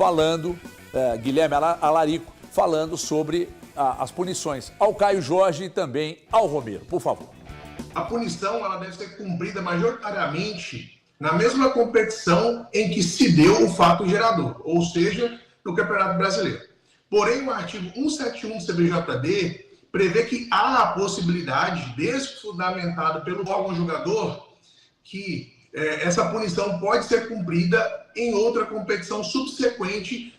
falando, Guilherme Alarico, falando sobre as punições ao Caio Jorge e também ao Romero. Por favor. A punição ela deve ser cumprida majoritariamente na mesma competição em que se deu o fato gerador, ou seja, no Campeonato Brasileiro. Porém, o artigo 171 do CBJD prevê que há a possibilidade, desde que fundamentada pelo órgão julgador, que essa punição pode ser cumprida em outra competição subsequente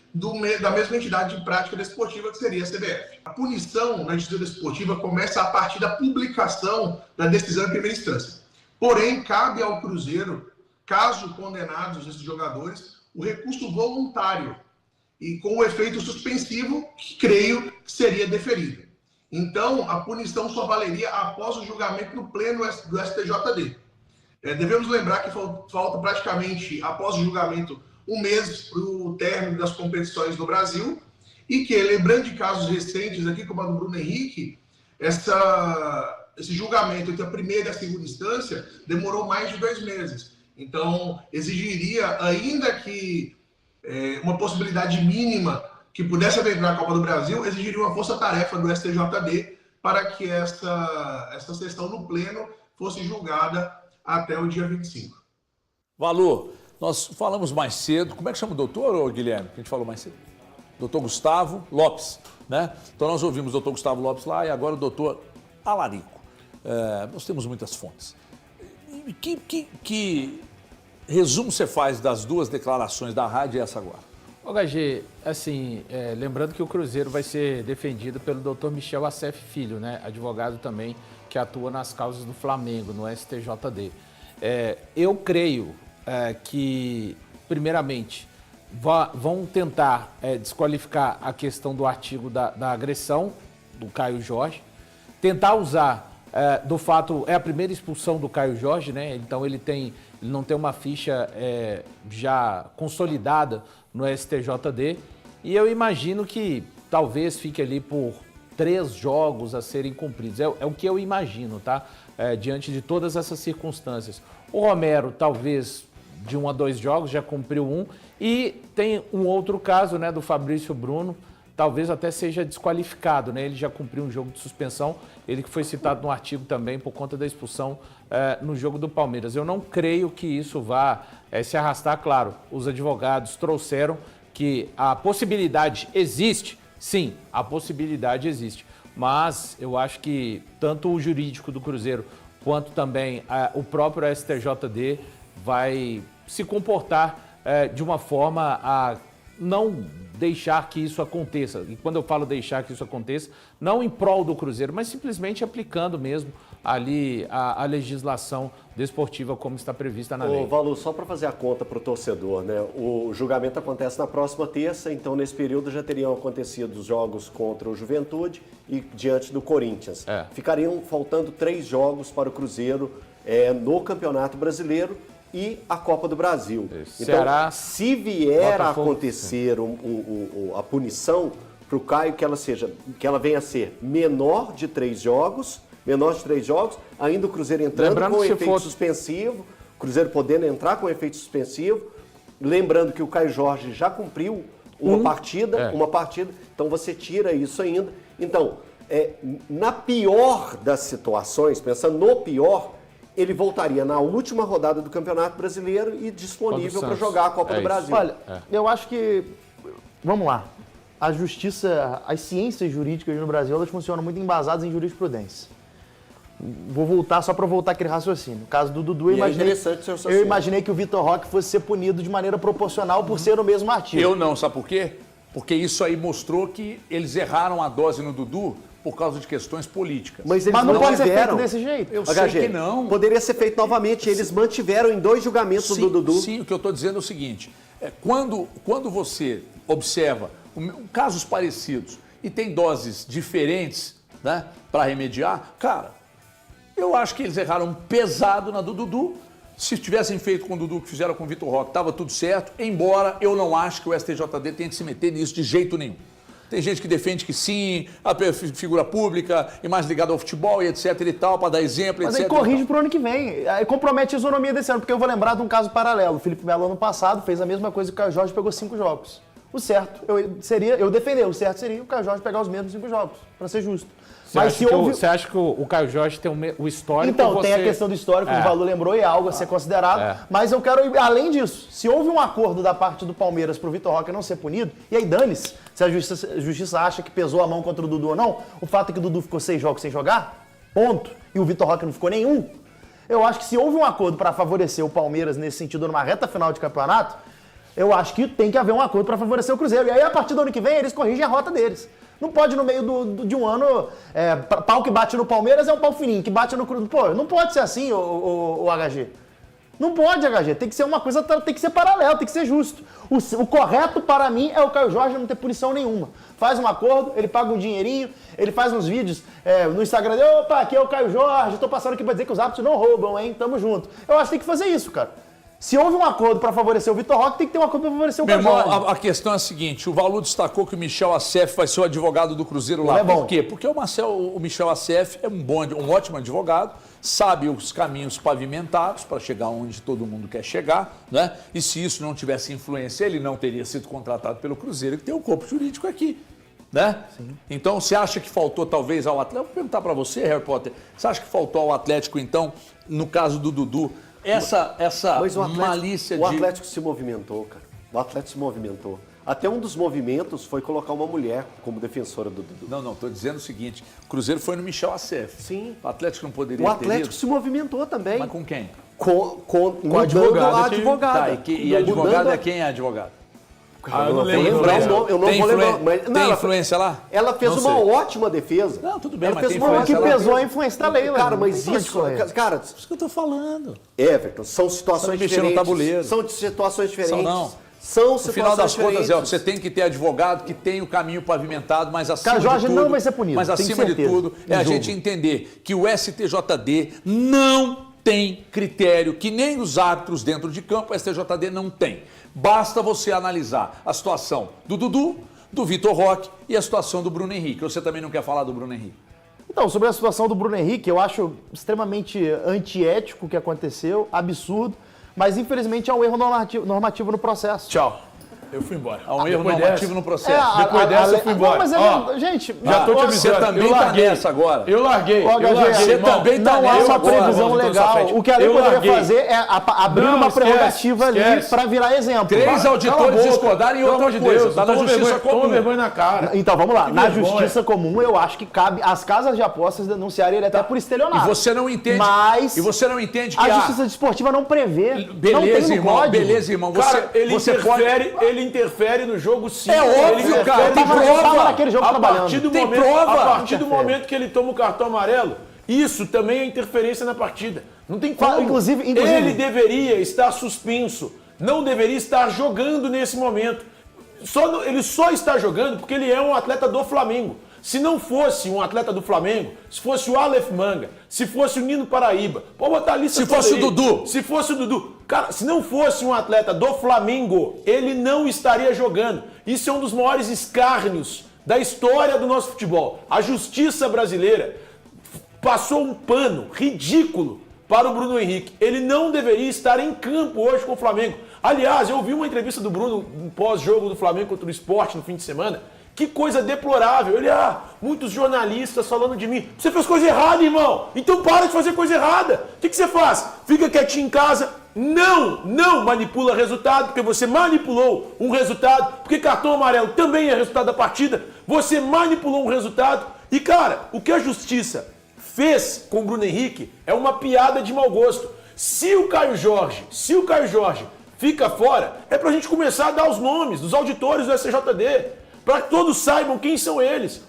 da mesma entidade de prática desportiva, que seria a CBF. A punição na justiça desportiva começa a partir da publicação da decisão em primeira instância. Porém, cabe ao Cruzeiro, caso condenados esses jogadores, o recurso voluntário e com o efeito suspensivo, que creio que seria deferido. Então, a punição só valeria após o julgamento no pleno do STJD. Devemos lembrar que falta praticamente, após o julgamento, um mês para o término das competições no Brasil, e que, lembrando de casos recentes aqui, como a do Bruno Henrique, esse julgamento entre a primeira e a segunda instância demorou mais de 2 meses. Então, exigiria, ainda que uma possibilidade mínima que pudesse adentrar a Copa do Brasil, exigiria uma força-tarefa do STJD para que essa sessão no pleno fosse julgada até o dia 25. Valor, nós falamos mais cedo, como é que chama o doutor, Guilherme, que a gente falou mais cedo? Doutor Gustavo Lopes, né? Então nós ouvimos o doutor Gustavo Lopes lá e agora o doutor Alarico. Nós temos muitas fontes. Que resumo você faz das duas declarações da rádio e essa agora? Ô, HG, assim, lembrando que o Cruzeiro vai ser defendido pelo doutor Michel Assef Filho, né? Advogado também que atua nas causas do Flamengo, no STJD. Eu creio que, primeiramente, vão tentar desqualificar a questão do artigo da agressão do Caio Jorge, tentar usar do fato, a primeira expulsão do Caio Jorge, né? Então ele não tem uma ficha já consolidada no STJD, e eu imagino que talvez fique ali por 3 jogos a serem cumpridos. É o que eu imagino, tá? Diante de todas essas circunstâncias. O Romero, talvez, de 1 a 2 jogos, já cumpriu 1. E tem um outro caso, né, do Fabrício Bruno, talvez até seja desqualificado, né? Ele já cumpriu um jogo de suspensão, ele que foi citado no artigo também por conta da expulsão no jogo do Palmeiras. Eu não creio que isso vá se arrastar. Claro, os advogados trouxeram que a possibilidade existe. Sim, a possibilidade existe, mas eu acho que tanto o jurídico do Cruzeiro quanto também o próprio STJD vai se comportar de uma forma a não deixar que isso aconteça. E quando eu falo deixar que isso aconteça, não em prol do Cruzeiro, mas simplesmente aplicando mesmo ali a legislação desportiva como está prevista na lei. Valu, só para fazer a conta para o torcedor, né? O julgamento acontece na próxima terça, então nesse período já teriam acontecido os jogos contra o Juventude e diante do Corinthians. Ficariam faltando 3 jogos para o Cruzeiro no Campeonato Brasileiro e a Copa do Brasil. Então, se vier a acontecer a punição para o Caio, que ela venha a ser menor de 3 jogos, ainda o Cruzeiro entrando com efeito suspensivo, o Cruzeiro podendo entrar com efeito suspensivo, lembrando que o Caio Jorge já cumpriu uma partida, então você tira isso ainda. Então, na pior das situações, pensando no pior, ele voltaria na última rodada do Campeonato Brasileiro e disponível para jogar a Copa do Brasil. Olha, eu acho que, vamos lá, a justiça, as ciências jurídicas no Brasil, elas funcionam muito embasadas em jurisprudência. Vou voltar só para voltar aquele raciocínio. No caso do Dudu, eu imaginei que o Vitor Roque fosse ser punido de maneira proporcional por ser o mesmo artigo. Eu não, sabe por quê? Porque isso aí mostrou que eles erraram a dose no Dudu por causa de questões políticas. Mas eles não pode ser feito desse jeito. Eu sei que não. Poderia ser feito novamente. Eles mantiveram em 2 julgamentos do Dudu. Sim, o que eu estou dizendo é o seguinte. Quando você observa casos parecidos e tem doses diferentes, né, para remediar, cara, eu acho que eles erraram pesado na do Dudu. Se tivessem feito com o Dudu que fizeram com o Vitor Roque, estava tudo certo, embora eu não acho que o STJD tenha que se meter nisso de jeito nenhum. Tem gente que defende que sim, a figura pública e mais ligada ao futebol e etc e tal, para dar exemplo, mas etc. Mas aí corrige pro ano que vem. Aí compromete a isonomia desse ano, porque eu vou lembrar de um caso paralelo. O Felipe Melo, ano passado, fez a mesma coisa que o Caio Jorge, pegou 5 jogos. O certo eu defender, o certo seria o Caio Jorge pegar os mesmos 5 jogos, para ser justo. Você acha que o Caio Jorge tem o histórico? Então, tem a questão do histórico, que o Valu lembrou, e é algo a ser considerado. Mas eu quero ir além disso. Se houve um acordo da parte do Palmeiras pro Vitor Roque não ser punido, e aí dane-se, se a justiça acha que pesou a mão contra o Dudu ou não, o fato é que o Dudu ficou 6 jogos sem jogar, ponto, e o Vitor Roque não ficou nenhum, eu acho que se houve um acordo para favorecer o Palmeiras nesse sentido numa reta final de campeonato, eu acho que tem que haver um acordo para favorecer o Cruzeiro. E aí, a partir do ano que vem, eles corrigem a rota deles. Não pode, no meio de um ano, pau que bate no Palmeiras é um pau fininho, que bate no Cruzeiro. Pô, não pode ser assim, o HG. Não pode, HG. Tem que ser uma coisa, tem que ser paralelo, tem que ser justo. O correto, para mim, é o Caio Jorge não ter punição nenhuma. Faz um acordo, ele paga um dinheirinho, ele faz uns vídeos no Instagram dele, opa, aqui é o Caio Jorge, tô passando aqui pra dizer que os árbitros não roubam, hein, tamo junto. Eu acho que tem que fazer isso, cara. Se houve um acordo para favorecer o Vitor Roque, tem que ter um acordo para favorecer o Caio Jorge. Meu irmão, a questão é a seguinte, o Valu destacou que o Michel Acef vai ser o advogado do Cruzeiro lá. Por quê? Porque o Michel Acef é um ótimo advogado, sabe os caminhos pavimentados para chegar onde todo mundo quer chegar, né? E se isso não tivesse influência, ele não teria sido contratado pelo Cruzeiro, que tem um corpo jurídico aqui, né? Sim. Então, você acha que faltou talvez ao Atlético? Vou perguntar para você, Harry Potter, você acha que faltou ao Atlético, então, no caso do Dudu, essa malícia de... O Atlético se movimentou, cara. O Atlético se movimentou. Até um dos movimentos foi colocar uma mulher como defensora do Dudu. Não, estou dizendo o seguinte, o Cruzeiro foi no Michel Acef. Sim. O Atlético não poderia ter ido. O Atlético se movimentou também. Mas com quem? Com a advogada. Tá, e a advogada é quem é a advogada? Eu não vou lembrar. Tem influência lá? Ela fez uma ótima defesa. Não, tudo bem, mas tem influência lá. O que pesou a influência da lei, cara, mas isso... Cara, isso que eu tô falando. Everton, são situações diferentes. No tabuleiro. São situações diferentes. Não. São situações diferentes. No final das contas, você tem que ter advogado que tem o caminho pavimentado, mas acima de tudo... não vai ser punido. Mas acima de tudo, é a gente entender que o STJD não tem critério que nem os árbitros dentro de campo, o STJD não tem. Basta você analisar a situação do Dudu, do Vitor Roque e a situação do Bruno Henrique. Você também não quer falar do Bruno Henrique? Então, sobre a situação do Bruno Henrique, eu acho extremamente antiético o que aconteceu, absurdo, mas infelizmente há um erro normativo no processo. Tchau. Eu fui embora. Há um erro normativo no processo. Depois dessa eu fui embora. Não, mas gente, já tô te avisando. Você também tá nessa agora. Eu larguei. Você também tá nessa agora. Não há uma previsão legal. O que a lei poderia fazer é abrir uma prerrogativa ali para virar exemplo. 3 auditores discordarem e outra coisa. Tá na justiça comum. Toma vergonha na cara. Então, vamos lá. Na justiça comum, eu acho que cabe às casas de apostas denunciarem ele até por estelionato. E você não entende. Mas que a justiça desportiva não prevê. Beleza, irmão. Beleza, irmão. Cara, ele interfere no jogo, sim. É óbvio, cara. Tem prova naquele jogo trabalhando. A partir do momento que ele toma o cartão amarelo, isso também é interferência na partida. Não tem como. Inclusive, ele deveria estar suspenso. Não deveria estar jogando nesse momento. Ele só está jogando porque ele é um atleta do Flamengo. Se não fosse um atleta do Flamengo, se fosse o Aleph Manga, se fosse o Nino Paraíba, pode botar a lista. Se fosse o Dudu. Se fosse o Dudu. Cara, se não fosse um atleta do Flamengo, ele não estaria jogando. Isso é um dos maiores escárnios da história do nosso futebol. A justiça brasileira passou um pano ridículo para o Bruno Henrique. Ele não deveria estar em campo hoje com o Flamengo. Aliás, eu ouvi uma entrevista do Bruno pós-jogo do Flamengo contra o Sport no fim de semana. Que coisa deplorável. Ele, muitos jornalistas falando de mim. Você fez coisa errada, irmão. Então para de fazer coisa errada. O que você faz? Fica quietinho em casa. Não manipula resultado, porque você manipulou um resultado, porque cartão amarelo também é resultado da partida. Você manipulou um resultado. E, cara, o que a justiça fez com o Bruno Henrique é uma piada de mau gosto. Se o Caio Jorge fica fora, é pra gente começar a dar os nomes dos auditores do STJD. Para que todos saibam quem são eles.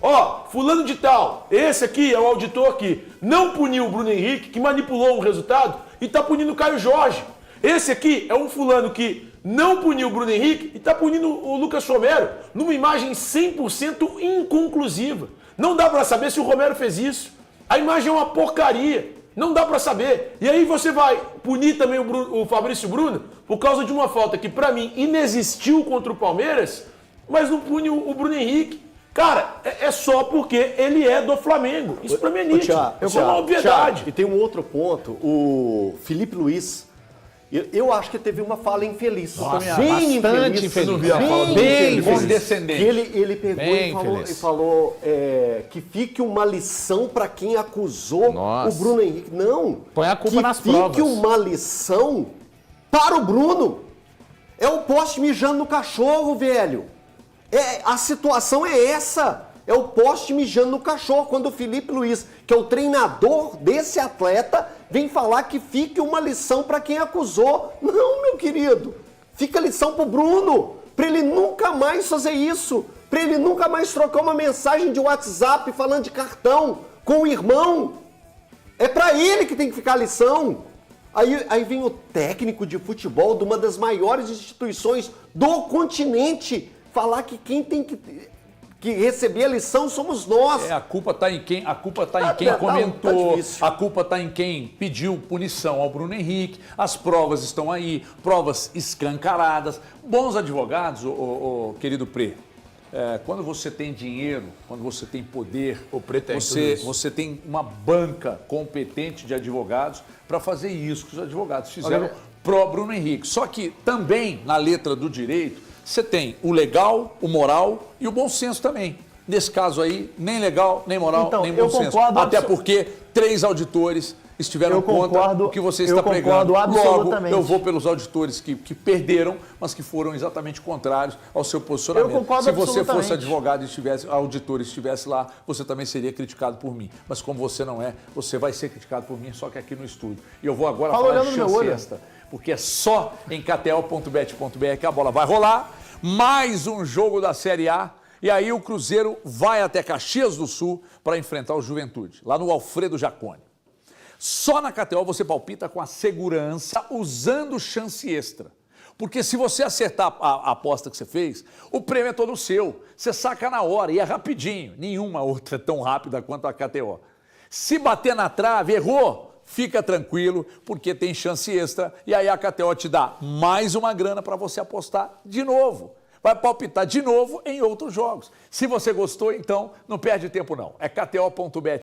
Fulano de tal, esse aqui é o auditor que não puniu o Bruno Henrique, que manipulou um resultado, e está punindo o Caio Jorge. Esse aqui é um fulano que não puniu o Bruno Henrique e está punindo o Lucas Romero numa imagem 100% inconclusiva. Não dá para saber se o Romero fez isso. A imagem é uma porcaria. Não dá para saber. E aí você vai punir também o Fabrício Bruno por causa de uma falta que, para mim, inexistiu contra o Palmeiras, mas não pune o Bruno Henrique. Cara, é só porque ele é do Flamengo. Isso pra mim é nítido. Isso é uma obviedade. E tem um outro ponto. O Felipe Luiz Eu acho que teve uma fala infeliz. Nossa, bem bastante infeliz. infeliz. Bem infeliz. Condescendente. Ele pegou Bem e infeliz. falou que fique uma lição para quem acusou Nossa. o Bruno Henrique. Não. Põe a culpa nas Que fique provas. uma lição para o Bruno. É o poste mijando no cachorro, velho. A situação é essa. É o poste mijando no cachorro. Quando o Felipe Luiz, que é o treinador desse atleta, vem falar que fique uma lição para quem acusou. Não, meu querido. Fica a lição pro Bruno. Para ele nunca mais fazer isso. Para ele nunca mais trocar uma mensagem de WhatsApp falando de cartão com o irmão. É para ele que tem que ficar a lição. Aí vem o técnico de futebol de uma das maiores instituições do continente falar que quem tem que receber a lição somos nós. A culpa está em quem Tá comentou, difícil. a culpa está em quem pediu punição ao Bruno Henrique, as provas estão aí, provas escancaradas. Bons advogados, querido Prê, quando você tem dinheiro, quando você tem poder, você tem uma banca competente de advogados para fazer isso que os advogados fizeram pro Bruno Henrique. Só que também, na letra do direito, você tem o legal, o moral e o bom senso também. Nesse caso aí, nem legal, nem moral, Então, nem eu bom senso. concordo Até porque 3 auditores estiveram contra o que você está pregando. Eu concordo Logo, absolutamente. eu vou pelos auditores que perderam, mas que foram exatamente contrários ao seu posicionamento. Eu concordo Se você absolutamente. fosse advogado e auditor e estivesse lá, você também seria criticado por mim. Mas como você não é, você vai ser criticado por mim, só que aqui no estúdio. E eu vou agora Fala falar olhando de no meu chance olho. extra, porque é só em KTO.bet.br que a bola vai rolar. Mais um jogo da Série A. E aí o Cruzeiro vai até Caxias do Sul para enfrentar o Juventude, lá no Alfredo Jaconi. Só na KTO você palpita com a segurança usando chance extra. Porque se você acertar a aposta que você fez, o prêmio é todo seu. Você saca na hora e é rapidinho. Nenhuma outra é tão rápida quanto a KTO. Se bater na trave, errou, fica tranquilo, porque tem chance extra. E aí a KTO te dá mais uma grana para você apostar de novo. Vai palpitar de novo em outros jogos. Se você gostou, então não perde tempo não. É KTO.bet.